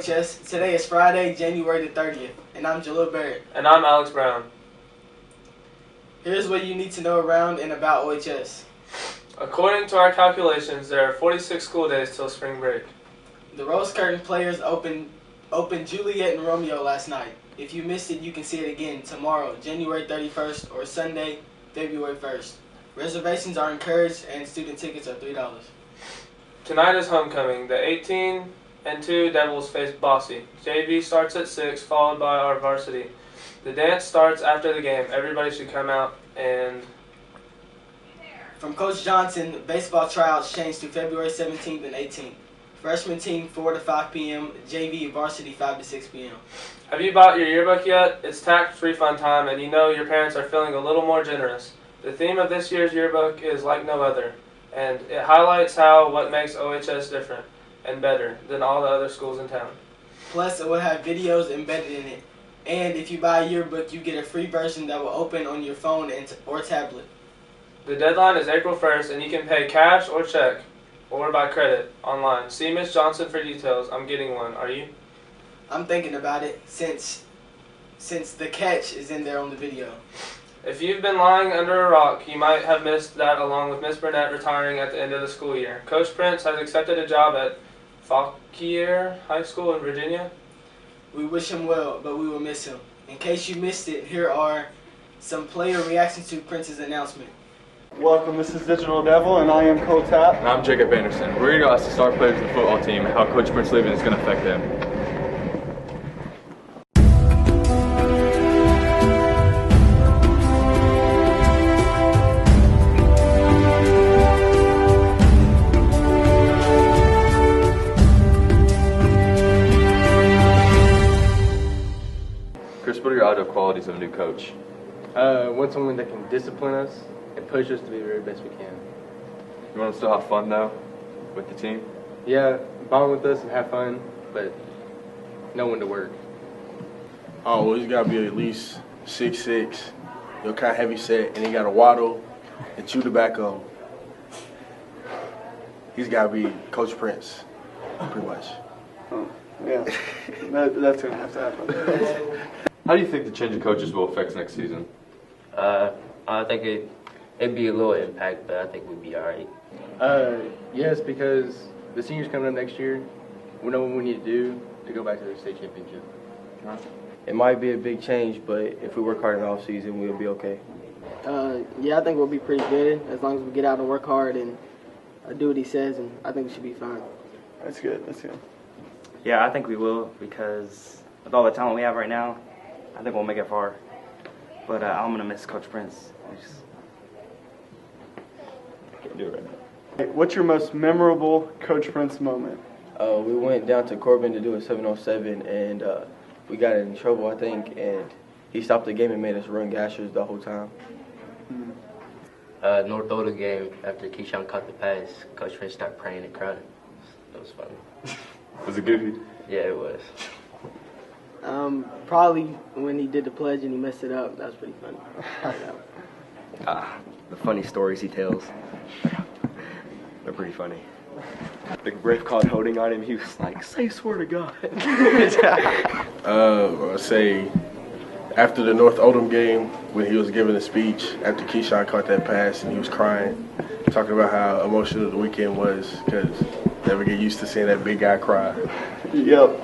OHS. Today is Friday, January the 30th, and I'm Jalil Barrett. And I'm Alex Brown. Here's what you need to know around and about OHS. According to our calculations, there are 46 school days till spring break. The Rose Curtain Players opened Juliet and Romeo last night. If you missed it, you can see it again tomorrow, January 31st, or Sunday, February 1st. Reservations are encouraged, and student tickets are $3. Tonight is homecoming. The 18-2 Devils face Bossy. JV starts at 6, followed by our varsity. The dance starts after the game. Everybody should come out and... From Coach Johnson, baseball tryouts changed to February 17th and 18th. Freshman team 4 to 5 p.m., JV varsity 5 to 6 p.m. Have you bought your yearbook yet? It's tax refund time, and you know your parents are feeling a little more generous. The theme of this year's yearbook is like no other, and it highlights what makes OHS different and better than all the other schools in town. Plus, it will have videos embedded in it. And if you buy a yearbook, you get a free version that will open on your phone or tablet. The deadline is April 1st, and you can pay cash or check or by credit online. See Miss Johnson for details. I'm getting one. Are you? I'm thinking about it since the catch is in there on the video. If you've been lying under a rock, you might have missed that along with Miss Burnett retiring at the end of the school year. Coach Prince has accepted a job at Fauquier High School in Virginia. We wish him well, but we will miss him. In case you missed it, here are some player reactions to Prince's announcement. Welcome, this is Digital Devil, and I am Cole Tapp. And I'm Jacob Anderson. We're going to ask the star players of the football team how Coach Prince leaving is going to affect them. Chris, what are your ideal qualities of a new coach? Want someone that can discipline us and push us to be the very best we can. You want them to still have fun, though, with the team? Yeah, bond with us and have fun, but know when to work. Oh, well, he's got to be at least 6'6", kind of heavy set, and he got to waddle and chew tobacco. He's got to be Coach Prince, pretty much. Oh, yeah, that's going to have to happen. How do you think the change of coaches will affect next season? I think it'd be a little impact, but I think we'd be all right. Yes, because the seniors coming up next year, we know what we need to do to go back to the state championship. It might be a big change, but if we work hard in the off season, we'll be okay. Yeah, I think we'll be pretty good as long as we get out and work hard and do what he says, and I think we should be fine. That's good. That's good. Yeah, I think we will, because with all the talent we have right now, I think we'll make it far. But I'm going to miss Coach Prince. I just can't do it right now. What's your most memorable Coach Prince moment? We went down to Corbin to do a 707, and we got in trouble, I think, and he stopped the game and made us run gashers the whole time. North Oda game, after Keyshawn caught the pass, Coach Prince started praying and crying. It was funny. Was it goofy? Yeah, it was. Probably when he did the pledge and he messed it up. That was pretty funny. The funny stories he tells. They're pretty funny. The ref called holding on him. He was like, "Say swear to God." I'd say after the North Oldham game, when he was giving a speech after Keyshawn caught that pass and he was crying, talking about how emotional the weekend was because never get used to seeing that big guy cry. Yep.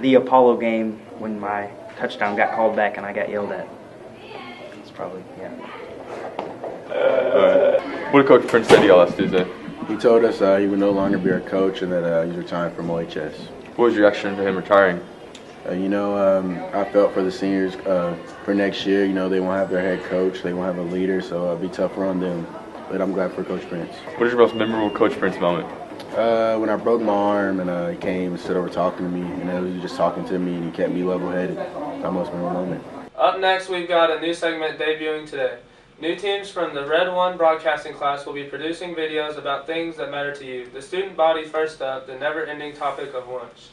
The Apollo game, when my touchdown got called back and I got yelled at. It's probably, yeah. What did Coach Prince say to y'all last Tuesday? He told us he would no longer be our coach and that he's retiring from OHS. What was your reaction to him retiring? I felt for the seniors for next year. They won't have their head coach, they won't have a leader, so it'll be tougher on them. But I'm glad for Coach Prince. What is your most memorable Coach Prince moment? When I broke my arm and he came and stood over talking to me, he was just talking to me and he kept me level-headed. That most memorable moment. Up next, we've got a new segment debuting today. New teams from the Red 1 broadcasting class will be producing videos about things that matter to you. The student body first up, the never-ending topic of lunch.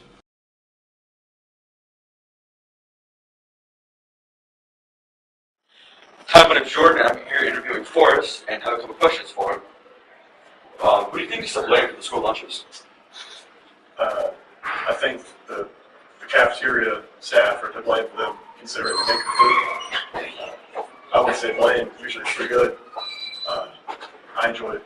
Hi, my name's Jordan. I'm here interviewing Forrest and have a couple questions for him. What do you think is the layer for the school lunches? I think the cafeteria staff are to blame for them considering they make the food. I would say blame. Usually it's pretty good. I enjoyed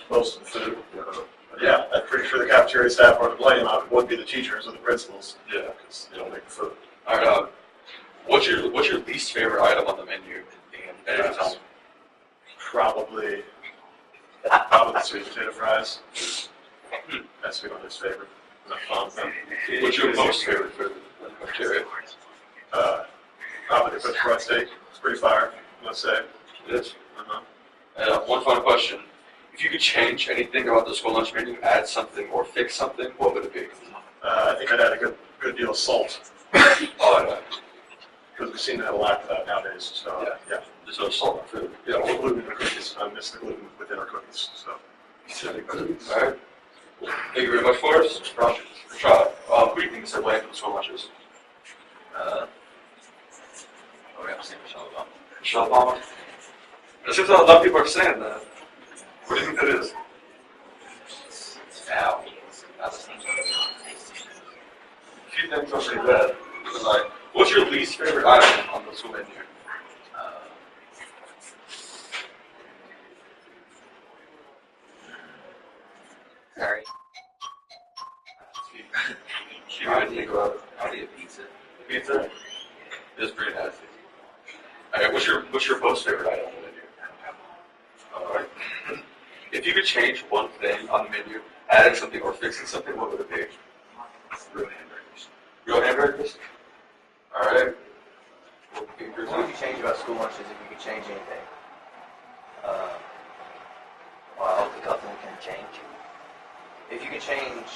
most of the food. But yeah, I'm pretty sure the cafeteria staff are to blame. It wouldn't be the teachers or the principals. Yeah, because they don't make the food. All right. What's your least favorite item on the menu? And Probably sweet potato fries. That's my least favorite. What's your most favorite food in the cafeteria? Probably the French fried steak. It's pretty fire, let's say. It is. And one final question. If you could change anything about the school lunch menu, add something or fix something, what would it be? I think I'd add a good deal of salt. Oh, Because we seem to have a lack of that nowadays. So, yeah. There's no salt in food. Yeah, or gluten in the cookies. I miss the gluten within our cookies. So. All right. Thank you very much, Forrest. Who do you think is to blame for the school lunches? We have to say Michelle Obama. Michelle Obama? It seems like a lot of people are saying that. What do you think that is? Now, If you think something bad, like, what's your least favorite item on the school menu? Sorry. You might think about it. I'll eat a pizza. Pizza? It's pretty nasty. Alright, what's your most favorite item on the menu? Alright. If you could change one thing on the menu, adding something or fixing something, what would it be? Real hamburgers. Real hamburgers? Alright. What would you change about school lunches if you could change anything? Well, I hope the nothing can change. If you could change,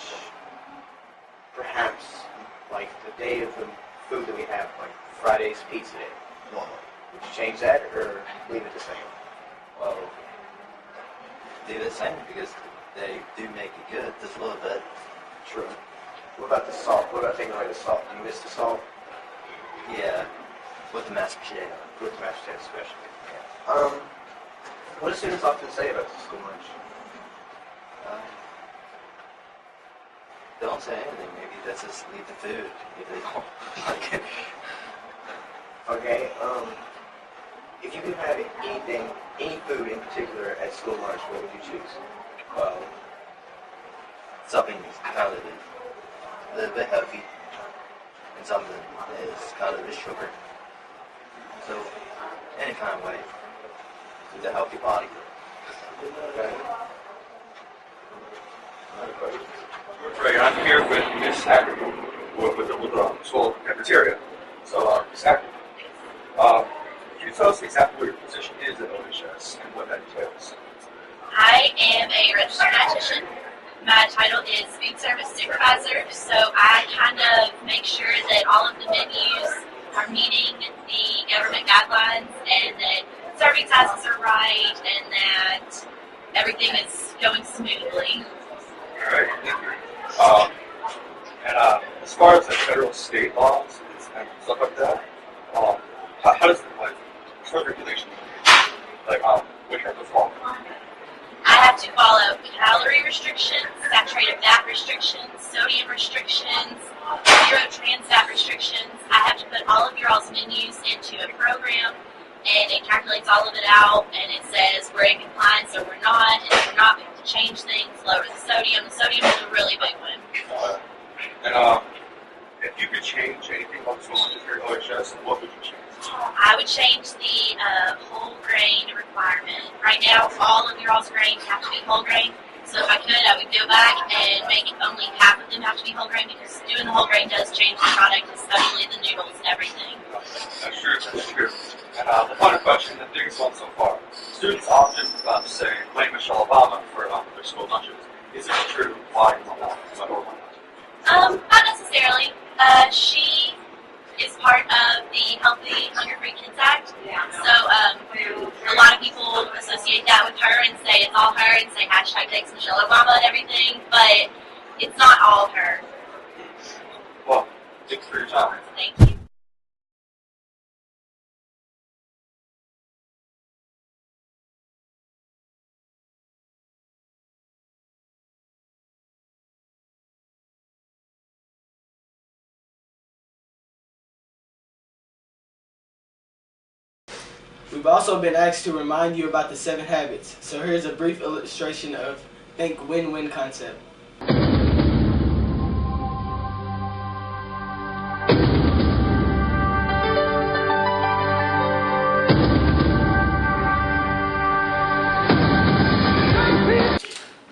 perhaps, like the day of the food that we have, like Friday's pizza day, normally, would you change that or leave it the same? Well, do the same because they do make it good just a little bit. True. What about the salt? What about taking away the salt? Do you miss the salt? Yeah, with the mashed potato. With the mashed potato especially. Yeah. What do students often say about the school lunch? Don't say anything. Maybe that's just leave the food if they don't like it. Okay. If you could have anything, any food in particular at school lunch, what would you choose? Well, something kind of a little bit healthy and something that is kind of a sugar. So, any kind of way to a healthy body. Okay. Another question. Right, I'm here with Miss Hacker, with the school cafeteria. So, Miss Hacker, can you tell us exactly what your position is at OHS and what that entails? I am a registered dietitian. My title is food service supervisor, so I kind of make sure that all of the menus are meeting the government guidelines and that serving sizes are right and that everything is going smoothly. All right, thank you. As far as the federal state laws and stuff like that, how does it like sort of regulations like what you have to follow? I have to follow calorie restrictions, saturated fat restrictions, sodium restrictions, zero trans fat restrictions. I have to put all of your all's menus into a program, and it calculates all of it out, and it says we're in compliance or we're not, and if we're not, we have to change things, lower the sodium. The sodium is a really big one. And if you could change anything about the school lunches here at OHS, what would you change? I would change the whole grain requirement. Right now, all of your all's grains have to be whole grain. So if I could, I would go back and make only half of them have to be whole grain because doing the whole grain does change the product, especially the noodles and everything. That's true. And the final question, the biggest one so far. Students often say, blame Michelle Obama for their school lunches. Is it true? Why or why not? Not necessarily. She is part of the Healthy Hunger-Free Kids Act. So a lot of people associate that with her and say it's all her and say hashtag takes Michelle Obama and everything, but it's not all her. Well, thanks for your time. Thank you. We've also been asked to remind you about the 7 habits. So here's a brief illustration of think win-win concept.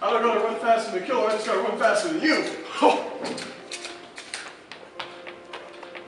I'm not going to run faster than the killer, I just got to run faster than you.